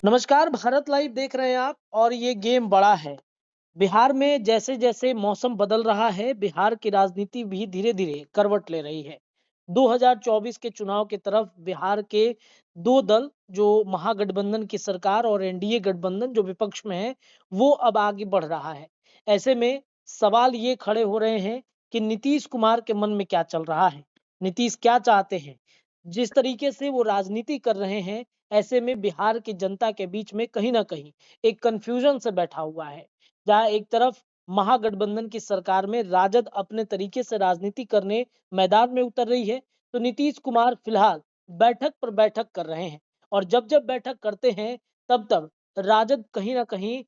नमस्कार, भारत लाइव देख रहे हैं आप और ये गेम बड़ा है। बिहार में जैसे-जैसे मौसम बदल रहा है, बिहार की राजनीति भी धीरे-धीरे करवट ले रही है। 2024 के चुनाव की तरफ बिहार के 2 दल जो महागठबंधन की सरकार और एनडीए गठबंधन जो विपक्ष में है, वो अब आगे बढ़ रहा है। ऐसे में सवाल ये खड़े हो रहे हैं कि नीतीश कुमार के मन में क्या चल रहा है? नीतीश क्या चाहते हैं? जिस तरीके से वो राजनीति कर रहे हैं, ऐसे में बिहार की जनता के बीच में कहीं न कहीं एक कन्फ्यूजन से बैठा हुआ है। जहाँ एक तरफ महागठबंधन की सरकार में राजद अपने तरीके से राजनीति करने मैदान में उतर रही है, तो नीतीश कुमार फिलहाल बैठक पर बैठक कर रहे हैं और जब-जब बैठक करते हैं, तब-तब राजद कहीं न कहीं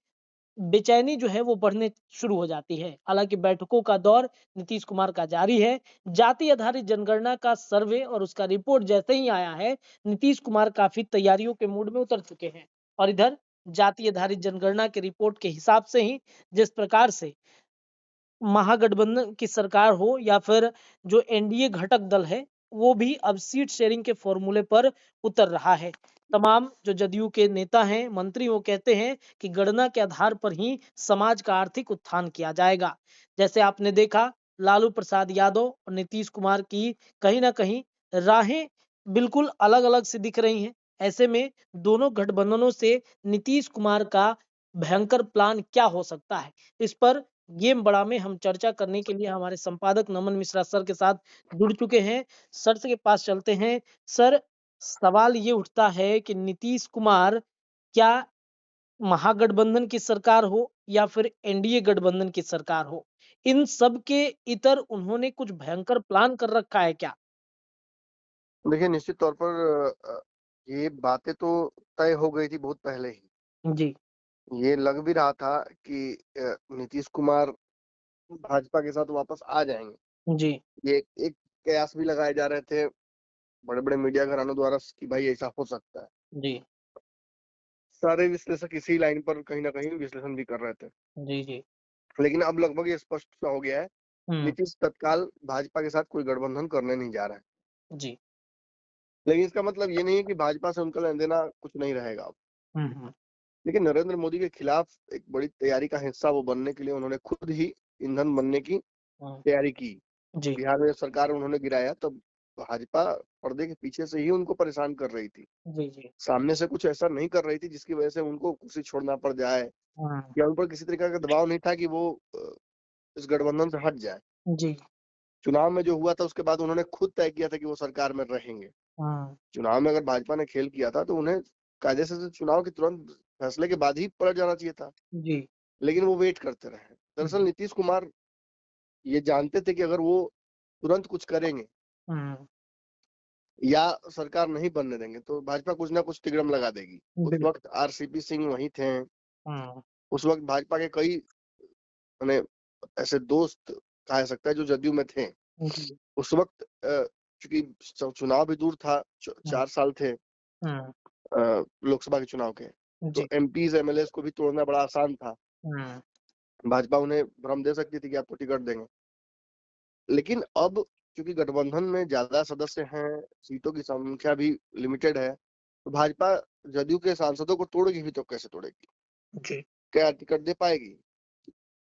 बेचैनी जो है वो बढ़ने शुरू हो जाती है। हालाँकि बैठकों का दौर नीतीश कुमार का जारी है। जाति आधारित जनगणना का सर्वे और उसका रिपोर्ट जैसे ही आया है, नीतीश कुमार काफ़ी तैयारियों के मूड में उतर चुके हैं और इधर जाति आधारित जनगणना के रिपोर्ट के हिसाब से ही जिस प्रकार से महागठबंधन की सरकार हो या फिर जो एनडीए घटक दल है, वो भी अब सीट शेयरिंग के फ़ॉर्मूले पर उतर रहा है। तमाम जो जदयू के नेता हैं, मंत्री वो कहते हैं कि गणना के आधार पर ही समाज का आर्थिक उत्थान किया जाएगा। जैसे आपने देखा लालू प्रसाद यादव और नीतीश कुमार की कहीं न कहीं राहें बिल्कुल अलग-अलग सी दिख रही हैं। ऐसे में दोनों गठबंधनों से नीतीश कुमार का भयंकर प्लान क्या हो सकता है? इस पर गेम बड़ा में हम चर्चा करने के लिए हमारे संपादक नमन मिश्रा सर के साथ जुड़ चुके हैं। सर के पास चलते हैं। सर, सवाल ये उठता है कि नीतीश कुमार क्या महागठबंधन की सरकार हो या फिर एनडीए गठबंधन की सरकार हो, इन सब के इतर उन्होंने कुछ भयंकर प्लान कर रखा है क्या? देखिए, निश्चित तौर पर ये बातें तो तय हो गई थी बहुत पहले ही। जी, ये लग भी रहा था कि नीतीश कुमार भाजपा के साथ वापस आ जाएँगे। जी, ये एक कयास भी लगाए जा रहे थे बड़े-बड़े मीडिया घरानों द्वारा कि भाई ऐसा हो सकता है। जी, सारे विश्लेषक इसी लाइन पर कहीं न कहीं विश्लेषण भी कर रहे थे। जी, जी। लेकिन अब लगभग ये स्पष्ट सा हो गया है, हुँ, नीतीश तत्काल भाजपा के साथ कोई गठबंधन करने नहीं जा रहा है। जी। लेकिन इसका मतलब ये नहीं है कि भाजपा से उनका लेना-देना कुछ नहीं रहेगा अब। हुँ, हुँ। लेकिन नरेंद्र मोदी के खिलाफ एक बड़ी तैयारी का हिस्सा वो बनने के लिए उन्होंने खुद ही ईंधन बनने की हुँ, तैयारी की। जी, बिहार में जब सरकार उन्होंने गिराया तब भाजपा पर्दे के पीछे से ही उनको परेशान कर रही थी। जी, जी। सामने से कुछ ऐसा नहीं कर रही थी जिसकी वजह से उनको कुर्सी छोड़ना पड़ जाए हुँ, या उन पर किसी तरीके का दबाव नहीं था कि वो इस गठबंधन से हट जाए। जी, चुनाव में जो हुआ था उसके बाद उन्होंने खुद तय किया था कि वो सरकार में रहेंगे। हुँ, चुनाव में अगर भाजपा ने खेल किया था तो उन्हें कायदे से तो चुनाव के तुरंत फैसले के बाद ही पलट जाना चाहिए था। जी, लेकिन वो वेट करते रहे। दरअसल जी, नीतीश कुमार ये जानते थे कि अगर वो तुरंत कुछ करेंगे हुँ, या सरकार नहीं बनने देंगे तो भाजपा कुछ ना कुछ तिगड़म लगा देगी। उस बिल्कुल। वक़्त आरसीपी सिंह वहीं थे। हुँ, उस वक़्त भाजपा के कई माने ऐसे दोस्त कहा जा सकता है जो जदयू में थे। जी, उस वक़्त चूँकि चुनाव भी दूर था, हुँ, 4 साल थे हुँ, लोकसभा के चुनाव के। तो जी, एमपीज़, एमएलएज़ को भी तोड़ना बड़ा आसान था। हुँ, भाजपा उन्हें भ्रम दे सकती थी कि आपको टिकट देंगे। लेकिन अब चूँकि गठबंधन में ज़्यादा सदस्य हैं, सीटों की संख्या भी लिमिटेड है, तो भाजपा जदयू के सांसदों को तोड़ेगी भी तो कैसे तोड़ेगी? जी, क्या टिकट दे पाएगी?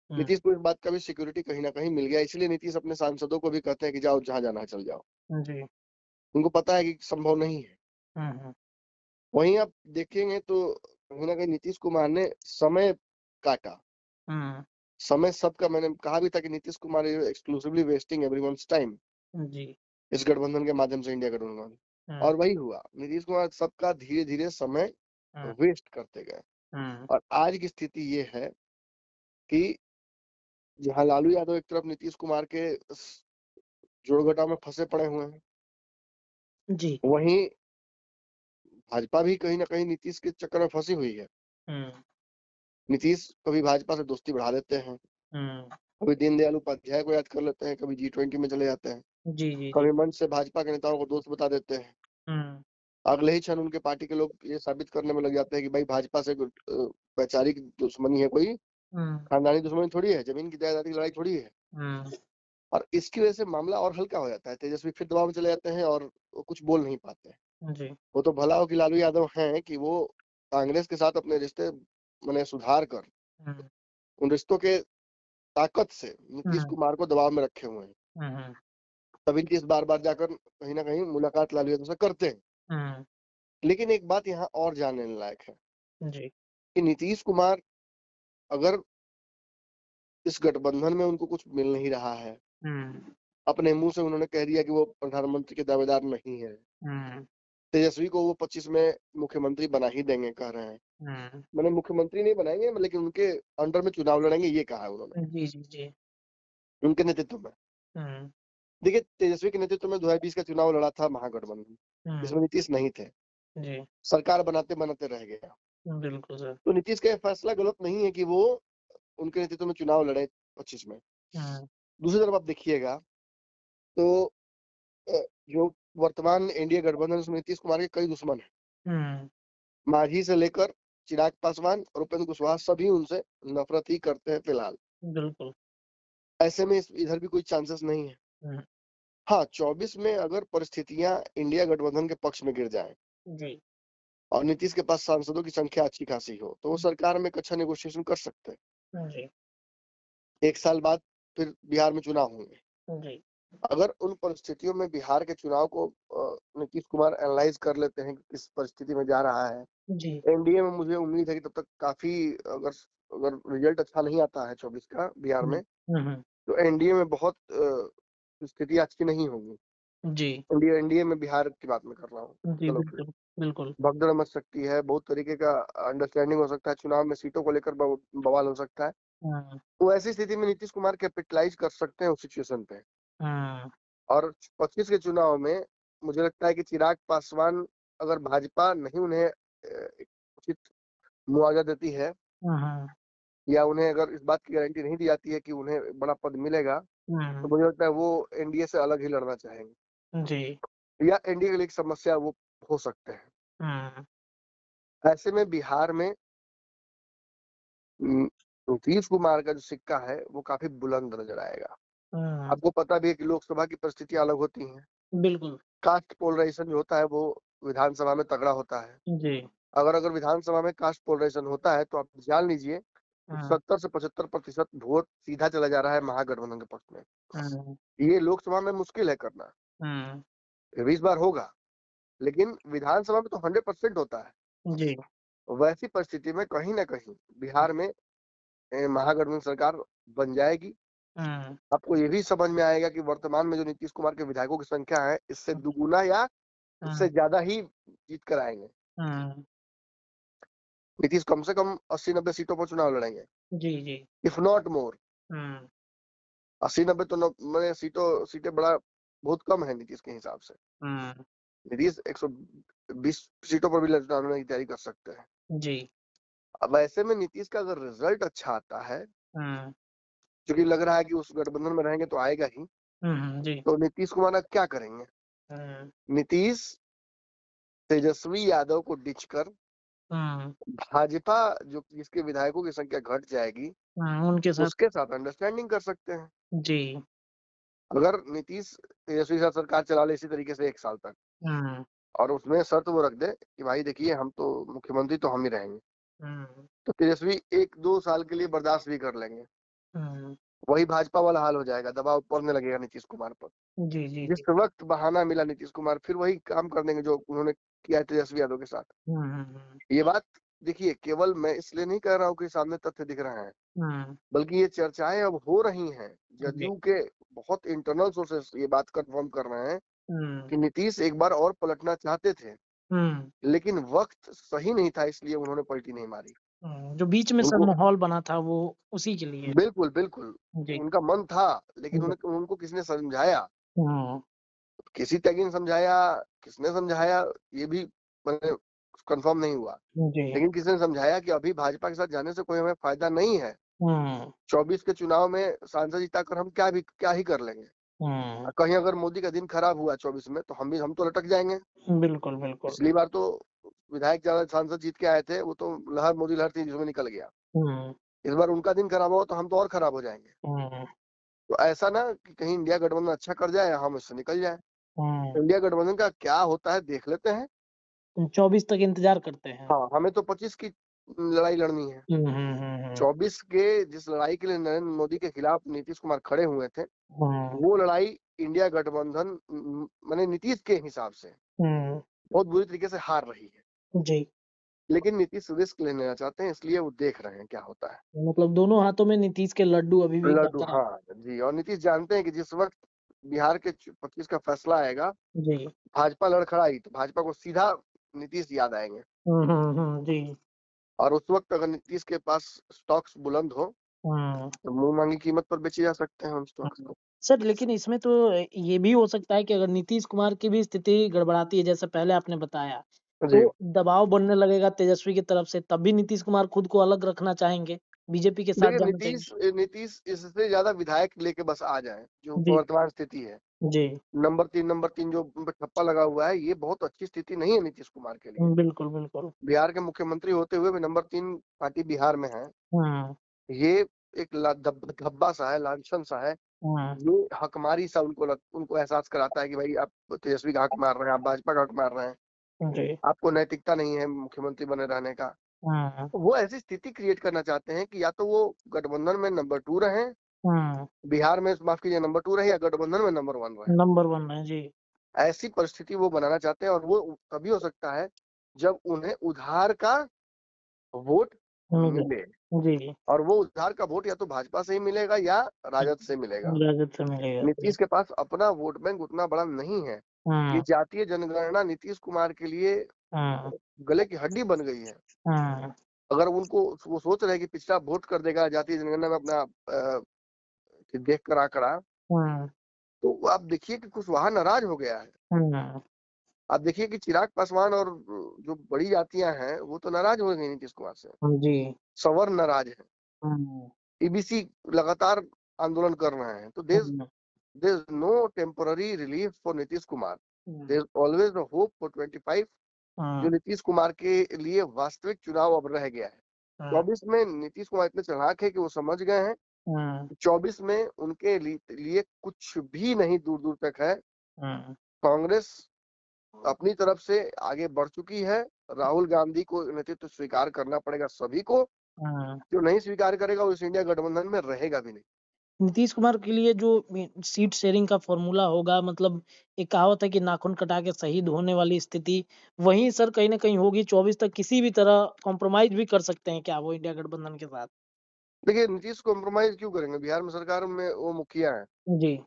हुँ, नीतीश को इस बात का भी सिक्योरिटी कहीं न कहीं मिल गया, इसलिए नीतीश अपने सांसदों को भी कहते हैं कि जाओ जहाँ जाना है चले जाओ। जी, उनको पता है कि संभव नहीं है। हुँ, हुँ, वहीं आप देखेंगे तो कहीं न कहीं नीतीश कुमार ने समय काटा। हुँ, समय सबका मैंने कहा भी था कि Nitish Kumar is exclusively wasting everyone's time ji, इस गठबंधन के माध्यम से इंडिया गठबंधन। हुँ, और वही हुआ। नीतीश कुमार सबका धीरे-धीरे समय हुँ, वेस्ट करते गए। हुँ, और आज की स्थिति ये है कि जहाँ लालू यादव एक तरफ नीतीश कुमार के जोड़-घटाव में फँसे पड़े हुए हैं, जी, वहीं भाजपा भी कहीं न कहीं नीतीश के चक्कर में फँसी हुई है। हुँ, नीतीश कभी भाजपा से दोस्ती बढ़ा लेते हैं, हुँ, कभी दीनदयाल उपाध्याय को याद कर लेते हैं, कभी जी20 में चले जाते हैं, जी, जी, जी, कभी मंच से भाजपा के नेताओं को दोस्त बता देते हैं। हुँ, अगले ही क्षण उनके पार्टी के लोग ये साबित करने में लग जाते हैं कि भाई भाजपा से वैचारिक दुश्मनी है कोई, हुँ, खानदानी दुश्मनी थोड़ी है, ज़मीन की जायदाद की लड़ाई थोड़ी है। हुँ, और इसकी वजह से मामला और हल्का हो जाता है। तेजस्वी फिर दबाव में चले जाते हैं और वो कुछ बोल नहीं पाते हैं। जी, वो तो भला हो कि लालू यादव हैं कि वो कांग्रेस के साथ अपने रिश्ते मैंने सुधार कर हुँ, उन रिश्तों के ताकत से नीतीश हुँ, कुमार को दबाव में रखे हुए हैं। हुँ, हुँ, तभी नीतीश बार-बार जाकर कहीं न कहीं मुलाकात लालू यादव से करते हैं। हुँ, लेकिन एक बात यहाँ और जानने लायक है जी, कि नीतीश कुमार अगर इस गठबंधन में उनको कुछ मिल नहीं रहा है, हुँ, अपने मुँह से उन्होंने कह दिया कि वो प्रधानमंत्री के दावेदार नहीं है। हुँ, तेजस्वी को वो 25 में मुख्यमंत्री बना ही देंगे कह रहे हैं। हुँ, मैंने मुख्यमंत्री नहीं बनाएँगे लेकिन उनके अंडर में चुनाव लड़ेंगे ये कहा है उन्होंने, जी, जी, जी, उनके नेतृत्व में। हुँ, देखिए तेजस्वी के नेतृत्व में 2020 का चुनाव लड़ा था महागठबंधन, हुँ, जिसमें नीतीश नहीं थे। जी, सरकार बनाते-बनाते रह गया। बिल्कुल सर, तो नीतीश का ये फैसला गलत नहीं है कि वो उनके नेतृत्व में चुनाव लड़े 25 में। हुँ, दूसरी तरफ आप देखिएगा तो जो वर्तमान एनडीए गठबंधन है उसमें नीतीश कुमार के कई दुश्मन हैं। हुँ, मांझी से लेकर चिराग पासवान और उपेंद्र कुशवाहा सभी उनसे नफरत ही करते हैं फिलहाल। बिल्कुल, ऐसे में इधर भी कोई चांसेस नहीं है। हुँ, हाँ, 24 में अगर परिस्थितियाँ इंडिया गठबंधन के पक्ष में गिर जाएँ जी, और नीतीश के पास सांसदों की संख्या अच्छी खासी हो, तो वो सरकार में एक अच्छा नेगोशिएशन कर सकते हैं। जी, 1 साल बाद फिर बिहार में चुनाव होंगे। जी, अगर उन परिस्थितियों में बिहार के चुनाव को नीतीश कुमार एनालाइज़ कर लेते हैं कि किस परिस्थिति में जा रहा है, जी, एनडीए में मुझे उम्मीद है कि तब तक काफ़ी अगर अगर रिजल्ट अच्छा नहीं आता है 24 का बिहार हुँ, में, हुँ, हुँ, तो एनडीए में बहुत स्थिति अच्छी नहीं होगी। जी, एनडीए एनडीए में बिहार की बात मैं कर रहा हूँ। जी, चलो फिर बिल्कुल, बिल्कुल, भगदड़ मच सकती है, बहुत तरीके का अंडरस्टैंडिंग हो सकता है, चुनाव में सीटों को लेकर बवाल हो सकता है। हुँ, तो ऐसी स्थिति में नीतीश कुमार कैपिटलाइज़ कर सकते हैं उस सिचुएशन पे। हुँ, और 25 के चुनाव में मुझे लगता है कि चिराग पासवान अगर भाजपा नहीं उन्हें एक उचित मुआवजा देती है हुँ, हुँ, या उन्हें अगर इस बात की गारंटी नहीं दी जाती है कि उन्हें बड़ा पद मिलेगा, तो हुँ, मुझे लगता है वो एनडीए से अलग ही लड़ना चाहेंगे जी, या एनडीए के लिए एक समस्या वो हो सकते हैं। हुँ, ऐसे में बिहार में उम, नीतीश कुमार का जो सिक्का है, वो काफ़ी बुलंद नज़र आएगा। हुँ, आपको पता भी है कि लोकसभा की परिस्थितियाँ अलग होती हैं। बिल्कुल, कास्ट पोलराइज़ेशन जो होता है, वो विधानसभा में तगड़ा होता है। जी, अगर विधानसभा में कास्ट पोलराइज़ेशन होता है, तो आप जान लीजिए कि हुँ, 70 से 75% वोट सीधा चला जा रहा है महागठबंधन के पक्ष में। हुँ, ये लोकसभा में मुश्किल है करना, हुँ, फिर भी इस बार होगा, लेकिन विधानसभा में तो 100% होता है। जी, वैसी परिस्थिति में कहीं न कहीं बिहार में महागठबंधन सरकार बन जाएगी। हुँ, आपको ये भी समझ में आएगा कि वर्तमान में जो नीतीश कुमार के विधायकों की संख्या है, इससे दुगुना या उससे हुँ, ज़्यादा ही जीत कर आएँगे। हुँ, नीतीश कम से कम 80-90 सीटों पर चुनाव लड़ेंगे, जी, जी, इफ नॉट मोर। हुँ, 80-90 तो मैंने सीटें बड़ा बहुत कम है नीतीश के हिसाब से। हुँ, नीतीश 120 सीटों पर भी लड़ने की तैयारी कर सकते हैं। जी, अब ऐसे में नीतीश का अगर रिजल्ट अच्छा आता है, हुँ, क्योंकि लग रहा है कि उस गठबंधन में रहेंगे तो आएगा ही, हुँ, हुँ, जी, तो नीतीश कुमार अब क्या करेंगे? हुँ, नीतीश तेजस्वी यादव को डिच कर हुँ, भाजपा जो जिसके विधायकों की संख्या घट जाएगी, उनके साथ उसके साथ अंडरस्टैंडिंग कर सकते हैं। जी, अगर नीतीश तेजस्वी के साथ सरकार चला ले इसी तरीके से 1 साल तक हुँ, और उसमें शर्त वो रख दे कि भाई देखिए हम तो मुख्यमंत्री तो हम ही रहेंगे। हुँ, तो तेजस्वी 1-2 साल के लिए बर्दाश्त भी कर लेंगे। हुँ, वही भाजपा वाला हाल हो जाएगा, दबाव पड़ने लगेगा नीतीश कुमार पर। जी, जी, जिस जी, वक़्त बहाना मिला नीतीश कुमार फिर वही काम कर देंगे जो उन्होंने किया है तेजस्वी यादव के साथ। हुँ, हुँ, हुँ, ये बात देखिए केवल मैं इसलिए नहीं कह रहा हूँ कि सामने तथ्य दिख रहे हैं, हुँ, बल्कि ये चर्चाएँ अब हो रही हैं। जी, जदयू के बहुत इंटरनल सोर्सेस ये बात कन्फर्म कर रहे हैं हुँ, कि नीतीश एक बार और पलटना चाहते थे, हुँ, लेकिन वक़्त सही नहीं था इसलिए उन्होंने पलटी नहीं मारी। जो बीच में सर उनको माहौल बना था वो उसी के लिए। बिल्कुल, बिल्कुल, जी, उनका मन था लेकिन जी, उन्हें उनको किसने समझाया? हुँ, किसी त्यागी ने समझाया, किसने समझाया ये भी मैंने कन्फर्म नहीं हुआ। जी, लेकिन किसी ने समझाया कि अभी भाजपा के साथ जाने से कोई हमें फ़ायदा नहीं है। हुँ, 24 के चुनाव में सांसद जिताकर हम क्या ही कर लेंगे? हुँ, कहीं अगर मोदी का दिन खराब हुआ 24 में तो हम तो लटक जाएँगे। बिल्कुल, बिल्कुल, पिछली बार तो विधायक ज़्यादा सांसद जीत के आए थे, वो तो लहर मोदी लहर थी जिसमें निकल गया। हुँ, इस बार उनका दिन खराब होगा तो हम तो और खराब हो जाएँगे। हुँ, तो ऐसा ना कि कहीं इंडिया गठबंधन अच्छा कर जाए, हम इससे निकल जाएँ। हुँ, इंडिया गठबंधन का क्या होता है देख लेते हैं। 24 तक इंतज़ार करते हैं। हाँ, हमें तो 25 की लड़ाई लड़नी है। हुँ, हुँ, हुँ, हुँ। 24 के जिस लड़ाई के लिए नरेंद्र मोदी के खिलाफ नीतीश कुमार खड़े हुए थे, हुँ, वो लड़ाई इंडिया गठबंधन माने नीतीश के हिसाब से हुँ, बहुत बुरी तरीके से हार रही है। जी। लेकिन नीतीश रिस्क लेना चाहते हैं, इसलिए वो देख रहे हैं क्या होता है। मतलब दोनों हाथों में नीतीश के लड्डू अभी भी लड्डू बरकरार। हाँ, जी और नीतीश जानते हैं कि जिस वक़्त बिहार के 25 का फैसला आएगा, जी। भाजपा लड़खड़ाई तो भाजपा को सीधा नीतीश याद आएँगे हुँ, हुँ, हुँ, जी। और उस वक़्त अगर नीतीश के पास स्टॉक्स बुलंद हो, हुँ, तो मुँह मांगी कीमत पर बेचे जा सकते हैं उन स्टॉक्स हुँ। को। सर लेकिन इसमें तो ये भी हो सकता है कि अगर नीतीश कुमार की भी स्थिति गड़बड़ाती है जैसे पहले आपने बताया, जी। तो दबाव बनने लगेगा तेजस्वी की तरफ से तब भी नीतीश कुमार खुद को अलग रखना चाहेंगे, बीजेपी के साथ देखिए जाना चाहेंगे। नीतीश इससे ज़्यादा विधायक लेके बस आ जाएँ, जो जी, वर्तमान स्थिति है। जी। नंबर 3 जो उन पे ठप्पा लगा हुआ है, ये बहुत अच्छी स्थिति नहीं है नीतीश कुमार के लिए। बिल्कुल, बिल्कुल। बिहार के मुख्यमंत्री होते हुए भी नंबर 3 पार्टी बिहार में है। हुँ, ये एक ला धब्बा-सा है, लांछन-सा है। हुँ, ये हकमारी सा उनको एहसास कराता है कि भाई आप तेजस्वी का हक मार रहे हैं, आप भाजपा का हक मार रहे हैं, जी। आपको नैतिकता नहीं है मुख्यमंत्री बने रहने का। हुँ, तो वो ऐसी स्थिति क्रिएट करना चाहते हैं कि या तो वो गठबंधन में नंबर 2 रहें, हुँ। बिहार में माफ कीजिए नंबर 2 रहे या गठबंधन में नंबर 1 रहे। नंबर 1 है, जी। ऐसी परिस्थिति वो बनाना चाहते हैं और वो तभी हो सकता है जब उन्हें उधार का वोट मिले। मिले जी, और वो उधार का वोट या तो भाजपा से ही मिलेगा या राजद से मिलेगा। राजद से मिलेगा। जी। नीतीश के पास अपना वोट बैंक उतना बड़ा नहीं है। ये हुँ, जातीय जनगणना नीतीश कुमार के लिए हुँ, गले की हड्डी बन गई है। हुँ, अगर उनको वो सोच रहे हैं कि पिछड़ा वोट कर देगा जातीय जनगणना में अपना देख कर आंकड़ा, हुँ, तो आप देखिए कि कुशवाहा नाराज हो गया है। हुँ, आप देखिए कि चिराग पासवान और जो बड़ी जातियाँ हैं, वो तो नाराज हो गई नीतीश कुमार से। जी। सवर्ण नाराज हैं। हुँ, ईबीसी लगातार आंदोलन कर रहे हैं। तो hmm, there is no temporary relief for Nitish Kumar. Hmm, there is always a hope for 25 जो हुँ, नीतीश कुमार के लिए वास्तविक चुनाव अब रह गया है। हुँ, 24 में नीतीश कुमार इतने चालाक है कि वो समझ गए हैं, हुँ, 24 में उनके लिए कुछ भी नहीं दूर-दूर तक है। हुँ, कांग्रेस अपनी तरफ से आगे बढ़ चुकी है। राहुल गांधी को नेतृत्व स्वीकार करना पड़ेगा सभी को। हुँ। जो नहीं स्वीकार करेगा वो इस इंडिया गठबंधन में रहेगा भी नहीं। नीतीश कुमार के लिए जो सीट शेयरिंग का फ़ॉर्मूला होगा मतलब एक कहावत है कि नाखून कटा के शहीद होने वाली स्थिति, वहीं सर कहीं न कहीं होगी 24 तक किसी भी तरह कॉम्प्रोमाइज़ भी कर सकते हैं क्या वो इंडिया गठबंधन के साथ? देखिए नीतीश कॉम्प्रोमाइज़ क्यों करेंगे? बिहार में सरकार में वो मुखिया हैं। जी।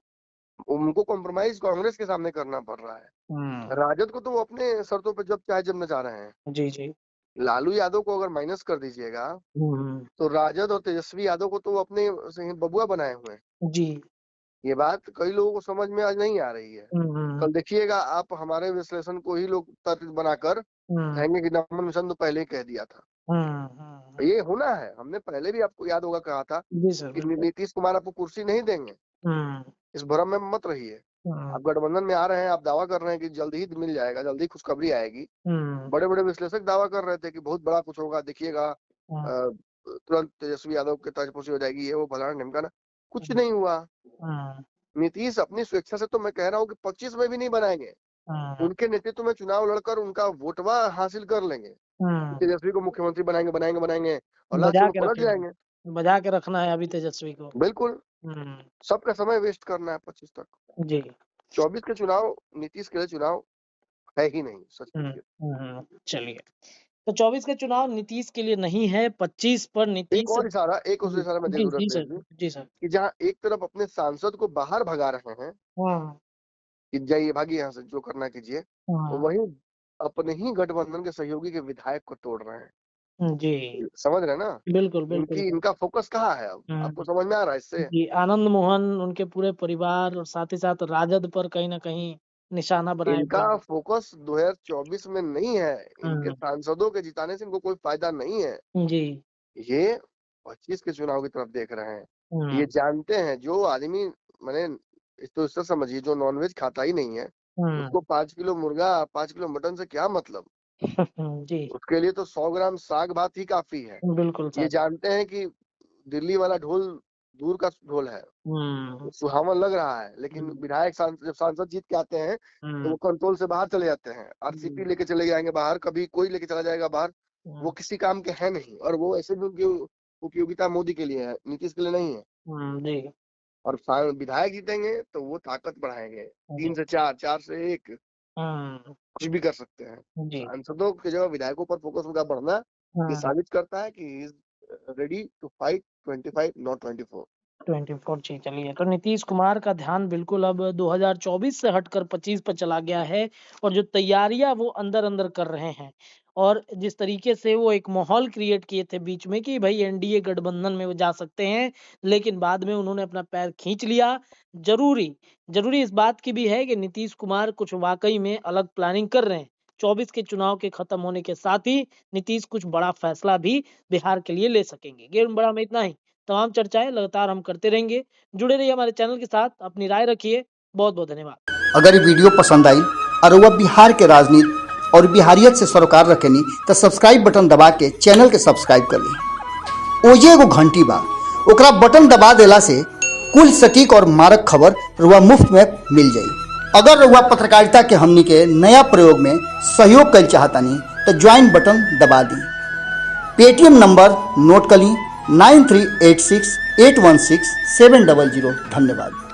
उनको कॉम्प्रोमाइज़ कांग्रेस के सामने करना पड़ रहा है। हुँ। राजद को तो वो अपने शर्तों पे जब चाहे जमना चाह रहे हैं। जी, जी। लालू यादव को अगर माइनस कर दीजिएगा, हुँ, हुँ। तो राजद और तेजस्वी यादव को तो वो अपने से ही बबुआ बनाए हुए हैं। जी। ये बात कई लोगों को समझ में आज नहीं आ रही है। हुँ, हुँ, हुँ। कल देखिएगा आप हमारे विश्लेषण को ही लोग तर्क बनाकर हुँ। कहेंगे कि नमन मिशन तो पहले ही कह दिया था। हुँ, हुँ, हुँ। ये होना है। हमने पहले भी आपको याद होगा कहा था जी सर, कि बिल्कुल। नीतीश कुमार आपको कुर्सी नहीं देंगे। हुँ, इस भ्रम में मत रहिए। हुँ, आप गठबंधन में आ रहे हैं, आप दावा कर रहे हैं कि जल्द ही मिल जाएगा, जल्द ही खुशखबरी आएगी। हुँ, बड़े-बड़े विश्लेषक दावा कर रहे थे कि बहुत बड़ा कुछ होगा, देखिएगा हुँ, तुरंत तेजस्वी यादव के ताजपोशी हो जाएगी, ये वो फलाना-ढिमकाना। कुछ हुँ, नहीं हुआ। हुँ, नीतीश अपनी स्वेच्छा से तो मैं कह रहा हूँ कि 25 में भी नहीं बनाएँगे। हुँ, उनके नेतृत्व में चुनाव लड़कर उनका वोटवा हासिल कर लेंगे। हुँ। तेजस्वी को मुख्यमंत्री बनाएँगे, बनाएँगे, बनाएँगे और लास्ट बजा में वो के पलट रखेंगे। जाएँगे। बजा के रखना है अभी तेजस्वी को। बिल्कुल, हुँ, सबका समय वेस्ट करना है 25 तक। जी। 24 के चुनाव नीतीश के लिए चुनाव है ही नहीं, सच हुँ, पूछिए। हुँ, हुँ। चलिए, तो 24 के चुनाव नीतीश के लिए नहीं है, 25 पर एक नीतीश और इशारा एक और जी, इशारा मैं दे जी, दूँ जी रफेल सर, जी, जी सर। कि जहाँ एक तरफ अपने सांसद को बाहर भगा रहे हैं, हाँ, कि जाइए भागिए यहाँ से, जो करना कीजिए, हाँ। वहीं अपने ही गठबंधन के सहयोगी के विधायक को तोड़ रहे हैं। जी, समझ रहे हैं ना? बिल्कुल, बिल्कुल सर। इनका फ़ोकस कहाँ है अब? हुँ, आपको समझ में आ रहा है इससे? जी, आनंद मोहन, उनके पूरे परिवार और साथ ही साथ राजद पर कहीं न कहीं निशाना बनाए इनका हुए हैं। फ़ोकस 2024 में नहीं है, इनके हुँ, सांसदों के जिताने से इनको कोई फ़ायदा नहीं है। जी। ये 25 के चुनाव की तरफ देख रहे हैं। हुँ, ये जानते हैं जो आदमी माने तो इससे समझिए जो नॉन-वेज खाता ही नहीं है, हुँ। उसको 5 किलो मुर्गा, 5 किलो मटन से क्या मतलब? जी, उसके लिए तो 100 ग्राम साग-भात ही काफ़ी है। बिल्कुल ये सर। जानते हैं कि दिल्ली वाला ढोल दूर का ढोल है, हम्म, सुहावन लग रहा है, लेकिन हम्म, विधायक जब सांसद जीत के आते हैं तो वो कंट्रोल से बाहर चले जाते हैं, आरसीपी लेके चले जाएंगे बाहर, कभी कोई लेके चला जाएगा बाहर, वो किसी काम के है नहीं। और वो ऐसे भी उनकी उपयोगिता मोदी के लिए है, नीतीश के लिए नहीं है। जी, और विधायक जीतेंगे तो वो ताकत बढ़ाएंगे, 3 जी, से 4, 4 से 1, हम्म, कुछ भी कर सकते हैं। जी, सांसदों की जगह विधायकों पर फोकस उनका बढ़ना, ये हम्म, साबित करता है कि he is ready to fight 25 not 24। 24 जी, चलिए तो नीतीश कुमार का ध्यान बिल्कुल अब 2024 से हटकर 25 पर चला गया है और जो तैयारियां वो अंदर-अंदर कर रहे हैं और जिस तरीके से वो एक माहौल क्रिएट किए थे बीच में कि भाई एनडीए गठबंधन में वो जा सकते हैं, लेकिन बाद में उन्होंने अपना पैर खींच लिया। ज़रूरी इस बात की भी है कि नीतीश कुमार कुछ वाक़ई में अलग प्लानिंग कर रहे हैं। 24 के चुनाव के खत्म होने के साथ ही नीतीश कुछ बड़ा फैसला भी बिहार के लिए ले सकेंगे। गेम बड़ा में इतना ही। तमाम चर्चाएँ लगातार हम करते रहेंगे। जुड़े रहिए हमारे चैनल के साथ, अपनी राय रखिए। बहुत-बहुत धन्यवाद। अगर ये वीडियो पसंद आई और वह बिहार के राजनीति और बिहारियत से सरोकार रखेनी तो सब्सक्राइब बटन दबा के चैनल के सब्सक्राइब कर ली। ओजे एगो घंटी बा, ओकरा बटन दबा देला से कुल सटीक और मारक खबर रुआ मुफ्त में मिल जाई। अगर रुआ पत्रकारिता के हमनी के नया प्रयोग में सहयोग कर चाहतानी तो ज्वाइन बटन दबा दी। पेटीएम नंबर नोट कर ली 9386816700। धन्यवाद।